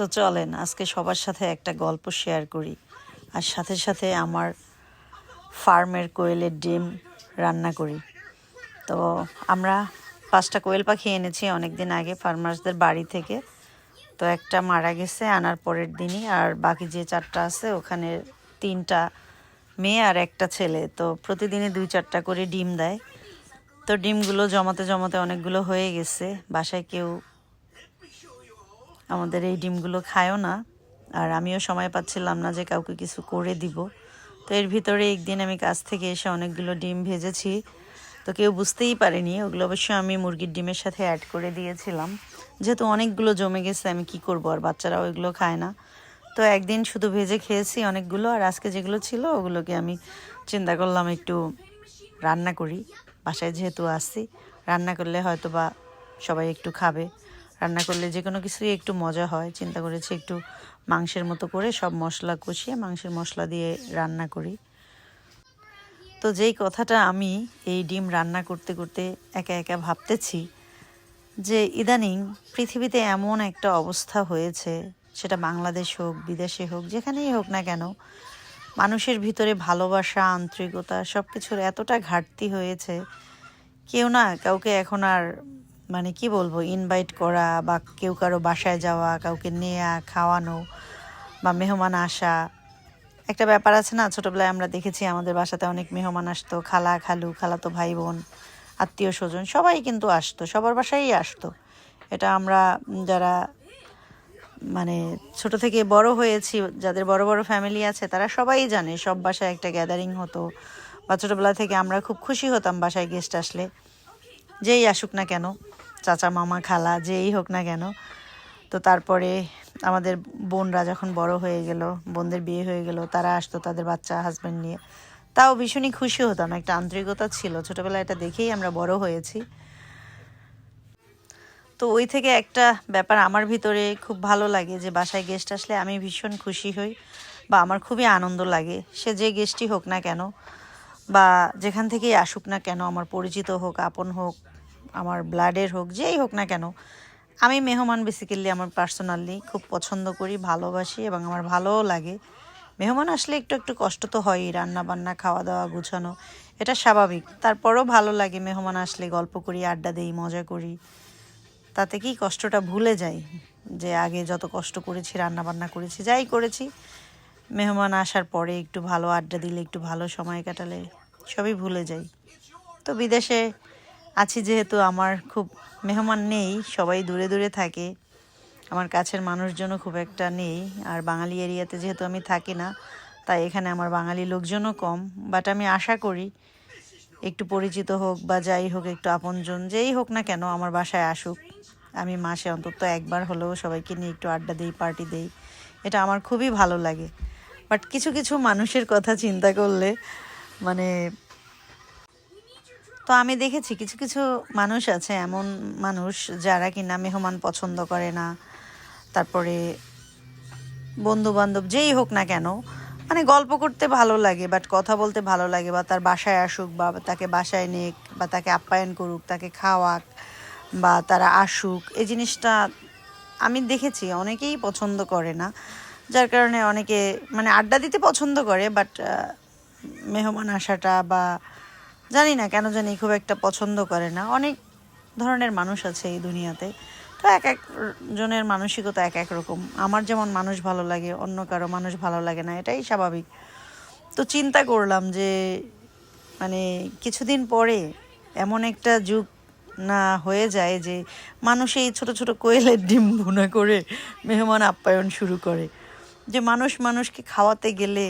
তো চলেন আজকে সবার সাথে একটা গল্প শেয়ার করি, আর সাথে সাথে আমার ফার্মের কোয়েলের ডিম রান্না করি। তো আমরা 5টা কোয়েল পাখি এনেছি অনেক দিন আগে ফার্মার্সদের বাড়ি থেকে। তো একটা মারা গেছে আনার পরের দিনই, আর বাকি যে 4টা আছে ওখানে 3টা মেয়ে আর একটা ছেলে। তো প্রতিদিনই 2-4টা করে ডিম দেয়। তো ডিমগুলো জমাতে জমাতে অনেকগুলো হয়ে গেছে। বাসায় কেউ আমাদের এই ডিমগুলো খায়ও না, আর আমিও সময় পাচ্ছিলাম না যে কাউকে কিছু করে দিব। তো এর ভিতরে একদিন আমি কাজ থেকে এসে অনেকগুলো ডিম ভেজেছি। তো কেউ বুঝতেই পারেনি, ওগুলো অবশ্যই আমি মুরগির ডিমের সাথে অ্যাড করে দিয়েছিলাম। যেহেতু অনেকগুলো জমে গেছে আমি কি করব, আর বাচ্চারাও এগুলো খায় না। তো একদিন শুধু ভেজে খেয়েছি অনেকগুলো, আর আজকে যেগুলো ছিল ওগুলোকে আমি চিন্তা করলাম একটু রান্না করি। বাসায় যেহেতু আসছি, রান্না করলে হয়তো বা সবাই একটু খাবে। রান্না করলে যে কোনো কিছুই একটু মজা হয়। চিন্তা করেছি একটু মাংসের মতো করে সব মশলা কষিয়ে মাংসের মশলা দিয়ে রান্না করি। তো যেই কথাটা আমি এই ডিম রান্না করতে করতে একা একা ভাবতেছি যে ইদানিং পৃথিবীতে এমন একটা অবস্থা হয়েছে, সেটা বাংলাদেশ হোক বিদেশে হোক যেখানেই হোক না কেন, মানুষের ভিতরে ভালোবাসা আন্তরিকতা সব কিছুর এতটা ঘাটতি হয়েছে। কেউ না কাউকে এখন আর মানে কি বলবো, ইনভাইট করা বা কেউ কারো বাসায় যাওয়া, কাউকে নেয়া খাওয়ানো বা মেহমান আসা, একটা ব্যাপার আছে না। ছোটোবেলায় আমরা দেখেছি আমাদের বাসাতে অনেক মেহমান আসতো, খালা খালু খালাতো ভাই বোন আত্মীয় স্বজন সবাই কিন্তু আসতো, সবার বাসায়ই আসতো। এটা আমরা যারা মানে ছোট থেকে বড় হয়েছি, যাদের বড় বড় ফ্যামিলি আছে তারা সবাই জানে সব বাসায় একটা গ্যাদারিং হতো। বা ছোটোবেলা থেকে আমরা খুব খুশি হতাম বাসায় গেস্ট আসলে, যেই আসুক না কেন, চাচা মামা খালা যেই হোক না কেন। তো তারপরে আমাদের বোনরা যখন বড় হয়ে গেল, বোনদের বিয়ে হয়ে গেল, তারা আসতো তাদের বাচ্চা হাজব্যান্ড নিয়ে, তাও ভীষণই খুশি হতাম। একটা আন্তরিকতা ছিল ছোটোবেলায়, এটা দেখেই আমরা বড় হয়েছি। তো ওই থেকে একটা ব্যাপার আমার ভিতরে খুব ভালো লাগে যে বাসায় গেস্ট আসলে আমি ভীষণ খুশি হই বা আমার খুবই আনন্দ লাগে। সে যে গেস্টই হোক না কেন বা যেখান থেকেই আসুক না কেন, আমার পরিচিত হোক আপন হোক আমার ব্লাডের হোক যেই হোক না কেন, আমি মেহমান বেসিক্যালি আমার পার্সোনালি খুব পছন্দ করি, ভালোবাসি এবং আমার ভালোও লাগে। মেহমান আসলে একটু একটু কষ্ট তো হয়ই, রান্না বান্না খাওয়া দাওয়া গুছানো এটা স্বাভাবিক। তারপরও ভালো লাগে মেহমান আসলে গল্প করি, আড্ডা দিই, মজা করি। তাতে কি কষ্টটা ভুলে যাই, যে আগে যত কষ্ট করেছি রান্না বান্না করেছি যাই করেছি, মেহমান আসার পরে একটু ভালো আড্ডা দিলে একটু ভালো সময় কাটালে সবই ভুলে যাই। তো বিদেশে আছি যেহেতু আমার খুব মেহমান নেই, সবাই দূরে দূরে থাকে, আমার কাছের মানুষজনও খুব একটা নেই। আর বাঙালি এরিয়াতে যেহেতু আমি থাকি না, তাই এখানে আমার বাঙালি লোকজনও কম। বাট আমি আশা করি একটু পরিচিত হোক বা যাই হোক, একটু আপনজন যেই হোক না কেন আমার বাসায় আসুক। আমি মাসে অন্তত একবার হলেও সবাইকে নিয়ে একটু আড্ডা দিই, পার্টি দিই, এটা আমার খুবই ভালো লাগে। বাট কিছু কিছু মানুষের কথা চিন্তা করলে মানে, তো আমি দেখেছি কিছু কিছু মানুষ আছে, এমন মানুষ যারা কিনা মেহমান পছন্দ করে না। তারপরে বন্ধু বান্ধব যেই হোক না কেন, মানে গল্প করতে ভালো লাগে বাট কথা বলতে ভালো লাগে, বা তার বাসায় আসুক বা তাকে বাসায় নেক বা তাকে আপ্যায়ন করুক, তাকে খাওয়াক বা তারা আসুক, এই জিনিসটা আমি দেখেছি অনেকেই পছন্দ করে না। যার কারণে অনেকে মানে আড্ডা দিতে পছন্দ করে, বাট মেহমান আসাটা বা জানি না কেন জানি খুব একটা পছন্দ করে না। অনেক ধরনের মানুষ আছে এই দুনিয়াতে, তো এক এক জনের মানসিকতা এক এক রকম। আমার যেমন মানুষ ভালো লাগে, অন্য কারো মানুষ ভালো লাগে না, এটাই স্বাভাবিক। তো চিন্তা করলাম যে মানে কিছুদিন পরে এমন একটা যুগ না হয়ে যায় যে মানুষ এই ছোটো ছোটো কোয়েলের ডিম ভুনা করে মেহমান আপ্যায়ন শুরু করে। যে মানুষ মানুষকে খাওয়াতে গেলে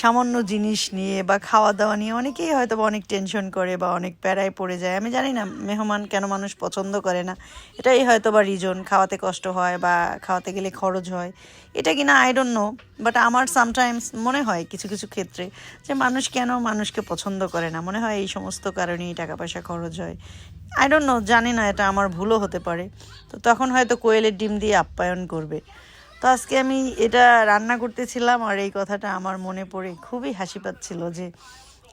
সামান্য জিনিস নিয়ে বা খাওয়া দাওয়া নিয়ে অনেকেই হয়তো অনেক টেনশন করে বা অনেক প্যারায় পড়ে যায়। আমি জানি না মেহমান কেন মানুষ পছন্দ করে না, এটাই হয়তো বা রিজন, খাওয়াতে কষ্ট হয় বা খাওয়াতে গেলে খরচ হয়, এটা কি না আই ডোন্ট নো। বাট আমার সামটাইমস মনে হয় কিছু কিছু ক্ষেত্রে যে মানুষ কেন মানুষকে পছন্দ করে না, মনে হয় এই সমস্ত কারণেই টাকা পয়সা খরচ হয়। আই ডোন্ট নো, জানি না, এটা আমার ভুলও হতে পারে। তো তখন হয়তো কোয়েলের ডিম দিয়ে আপ্যায়ন করবে। তো আজকে আমি এটা রান্না করতেছিলাম আর এই কথাটা আমার মনে পড়ে খুবই হাসি পাচ্ছিল যে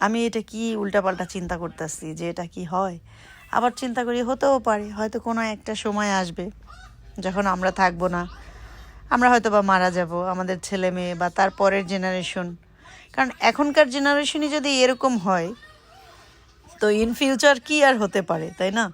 আমি এটা কি উল্টাপাল্টা চিন্তা করতেছি, যে এটা কি হয়। আবার চিন্তা করি হতেও পারে, হয়তো কোনো একটা সময় আসবে যখন আমরা থাকবো না, আমরা হয়তো বা মারা যাব, আমাদের ছেলে মেয়ে বা তার পরের জেনারেশন। কারণ এখনকার জেনারেশনই যদি এরকম হয় তো ইন ফিউচার কি আর হতে পারে, তাই না?